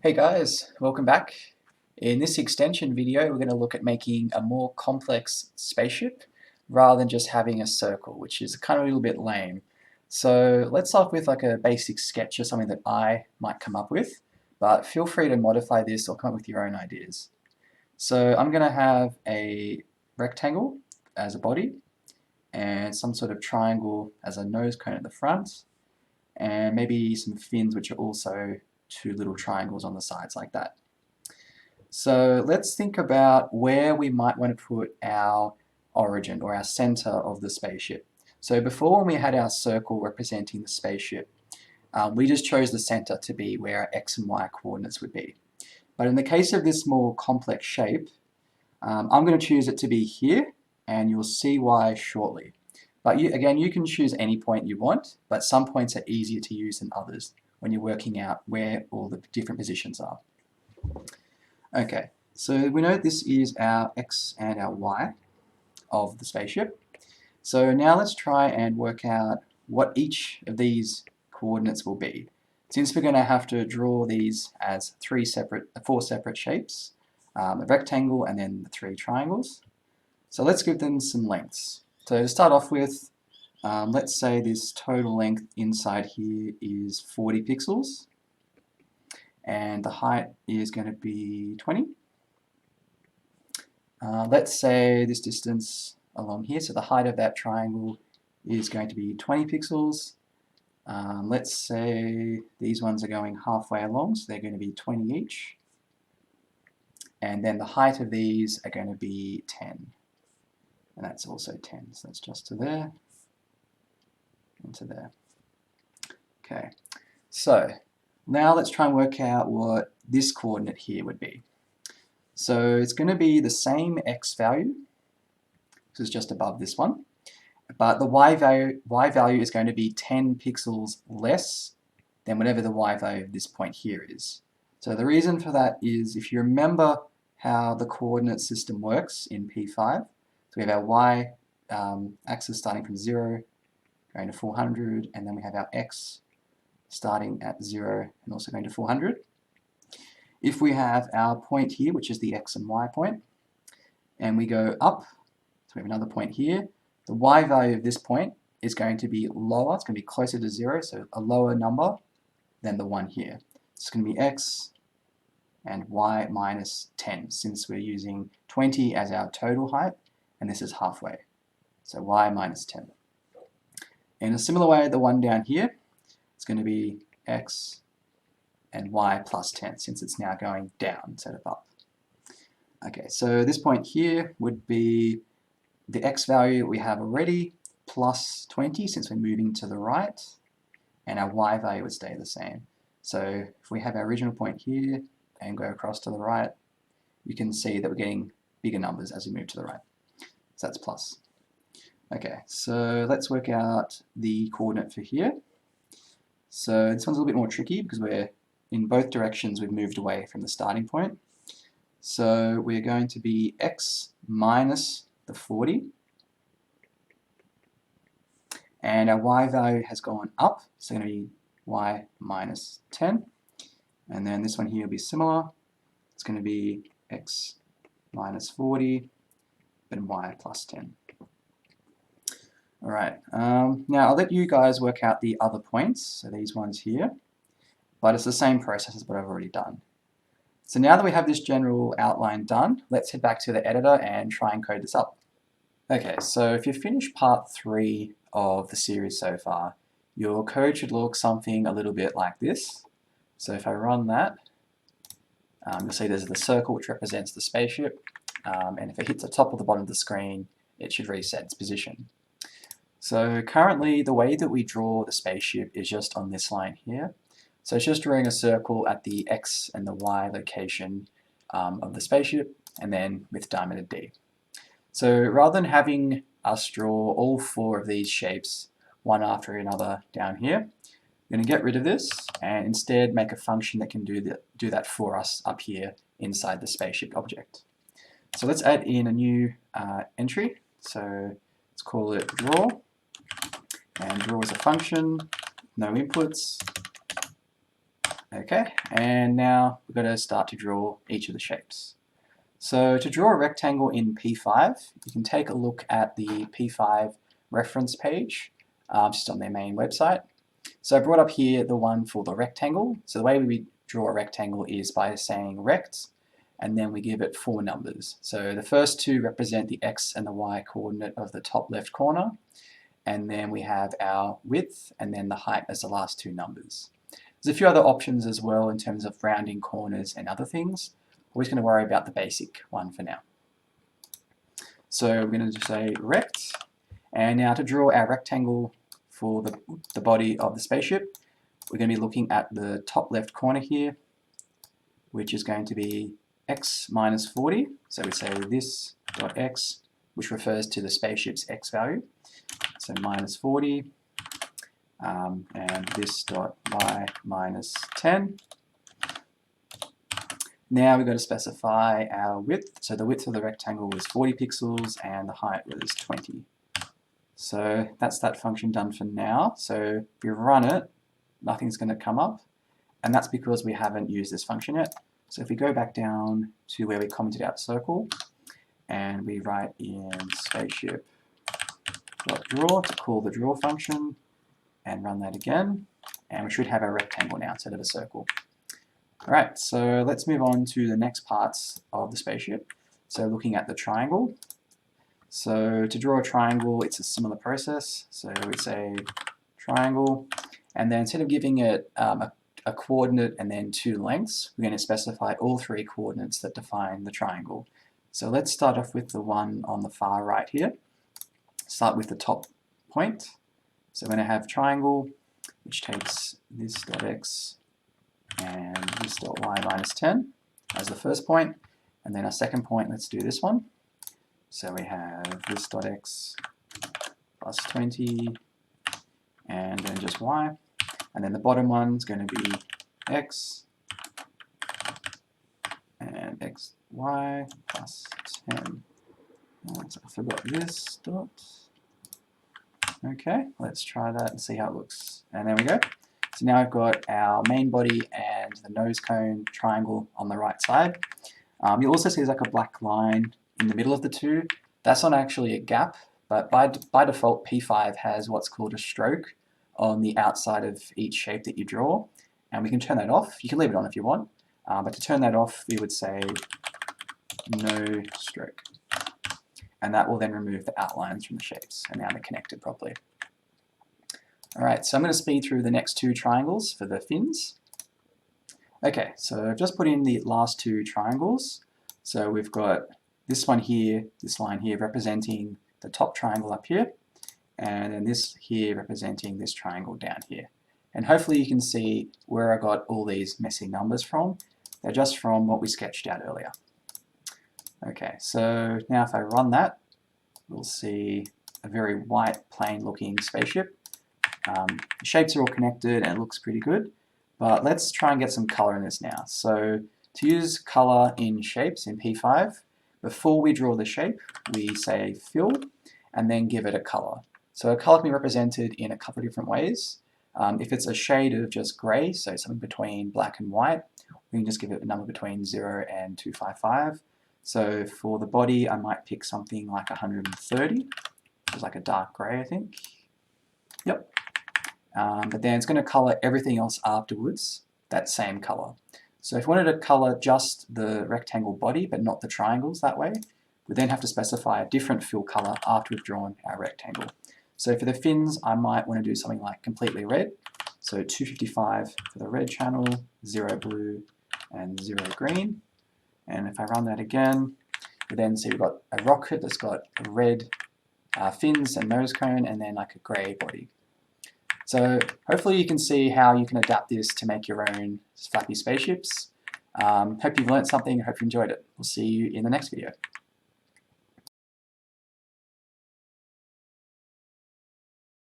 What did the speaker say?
Hey guys, welcome back. In this extension video, we're going to look at making a more complex spaceship rather than just having a circle, which is kind of a little bit lame. So let's start with like a basic sketch or something that I might come up with, but feel free to modify this or come up with your own ideas. So I'm going to have a rectangle as a body and some sort of triangle as a nose cone at the front, and maybe some fins which are also two little triangles on the sides like that. So let's think about where we might want to put our origin or our center of the spaceship. So before, when we had our circle representing the spaceship, we just chose the center to be where our x and y coordinates would be. But in the case of this more complex shape, I'm going to choose it to be here, and you'll see why shortly. But again, you can choose any point you want, but some points are easier to use than others when you're working out where all the different positions are. Okay, so we know this is our x and our y of the spaceship. So now let's try and work out what each of these coordinates will be. Since we're going to have to draw these as four separate shapes, a rectangle and then the three triangles. So let's give them some lengths. So to start off with, let's say this total length inside here is 40 pixels, and the height is going to be 20. Let's say this distance along here, so the height of that triangle is going to be 20 pixels. Let's say these ones are going halfway along, so they're going to be 20 each. And then the height of these are going to be 10. And that's also 10, so that's just to there and to there. Okay, so now let's try and work out what this coordinate here would be. So it's going to be the same x value, this is just above this one, but the y value is going to be 10 pixels less than whatever the y value of this point here is. So the reason for that is, if you remember how the coordinate system works in P5, so we have our y axis starting from 0, going to 400, and then we have our x starting at 0 and also going to 400. If we have our point here, which is the x and y point, and we go up, so we have another point here, the y value of this point is going to be lower, it's going to be closer to 0, so a lower number than the one here. It's going to be x and y minus 10, since we're using 20 as our total height, and this is halfway. So y minus 10. In a similar way, the one down here, it's going to be x and y plus 10, since it's now going down instead of up. Okay, so this point here would be the x value we have already plus 20, since we're moving to the right, and our y value would stay the same. So if we have our original point here and go across to the right, you can see that we're getting bigger numbers as we move to the right. So that's plus. Okay, so let's work out the coordinate for here. So this one's a little bit more tricky because we're in both directions, we've moved away from the starting point. So we're going to be x minus the 40, and our y value has gone up, so it's going to be y minus 10, and then this one here will be similar. It's going to be x minus 40 and y plus 10. Alright, now I'll let you guys work out the other points, so these ones here, but it's the same process as what I've already done. So now that we have this general outline done, let's head back to the editor and try and code this up. Okay, so if you've finished part 3 of the series so far, your code should look something a little bit like this. So if I run that, you'll see there's the circle which represents the spaceship, and if it hits the top or the bottom of the screen, it should reset its position. So currently the way that we draw the spaceship is just on this line here. So it's just drawing a circle at the x and the y location of the spaceship, and then with diameter d. So rather than having us draw all 4 of these shapes one after another down here, we're going to get rid of this and instead make a function that can do that for us up here inside the spaceship object. So let's add in a new entry. So let's call it draw, and draw is a function, no inputs, Okay, and now we're going to start to draw each of the shapes. So to draw a rectangle in P5, you can take a look at the P5 reference page, just on their main website. So I brought up here the one for the rectangle. So the way we draw a rectangle is by saying rect, and then we give it 4 numbers. So the first 2 represent the x and the y coordinate of the top left corner, and then we have our width and then the height as the last 2 numbers. There's a few other options as well in terms of rounding corners and other things. We're just going to worry about the basic one for now. So we're going to just say rect, and now to draw our rectangle for the body of the spaceship, we're going to be looking at the top left corner here, which is going to be x minus 40. So we say this dot x, which refers to the spaceship's x value. So minus 40, and this dot y minus 10. Now we've got to specify our width. So the width of the rectangle was 40 pixels and the height was 20. So that's that function done for now. So if we run it, nothing's going to come up. And that's because we haven't used this function yet. So if we go back down to where we commented out circle, and we write in spaceship.draw to call the draw function, and run that again, and we should have a rectangle now instead of a circle. Alright, so let's move on to the next parts of the spaceship. So looking at the triangle. So to draw a triangle, it's a similar process. So we say triangle, and then instead of giving it a coordinate and then 2 lengths, we're going to specify all 3 coordinates that define the triangle. So let's start off with the one on the far right here. Start with the top point. So we're going to have triangle, which takes this dot x and this dot y minus 10 as the first point. And then our second point, let's do this one. So we have this dot x plus 20 and then just y. And then the bottom one's going to be x and xy plus 10. So I forgot this dot. Okay, let's try that and see how it looks. And there we go. So now I've got our main body and the nose cone triangle on the right side. You'll also see there's like a black line in the middle of the two. That's not actually a gap, but by default P5 has what's called a stroke on the outside of each shape that you draw. And we can turn that off. You can leave it on if you want. But to turn that off, we would say no stroke. And that will then remove the outlines from the shapes, and now they're connected properly. Alright, so I'm going to speed through the next 2 triangles for the fins. Okay, so I've just put in the last 2 triangles. So we've got this one here, this line here representing the top triangle up here, and then this here representing this triangle down here. And hopefully you can see where I got all these messy numbers from. They're just from what we sketched out earlier. Okay, so now if I run that, we'll see a very white, plain looking spaceship. The shapes are all connected and it looks pretty good, but let's try and get some color in this now. So to use color in shapes in P5, before we draw the shape, we say fill and then give it a color. So a color can be represented in a couple of different ways. If it's a shade of just gray, so something between black and white, we can just give it a number between 0 and 255. So for the body, I might pick something like 130, which is like a dark gray, I think. Yep. But then it's going to color everything else afterwards, that same color. So if we wanted to color just the rectangle body, but not the triangles that way, we then have to specify a different fill color after we've drawn our rectangle. So for the fins, I might want to do something like completely red. So 255 for the red channel, 0 blue, and 0 green. And if I run that again, we then see we've got a rocket that's got a red fins and nose cone, and then like a grey body. So hopefully you can see how you can adapt this to make your own Flappy spaceships. Hope you've learned something. Hope you enjoyed it. We'll see you in the next video.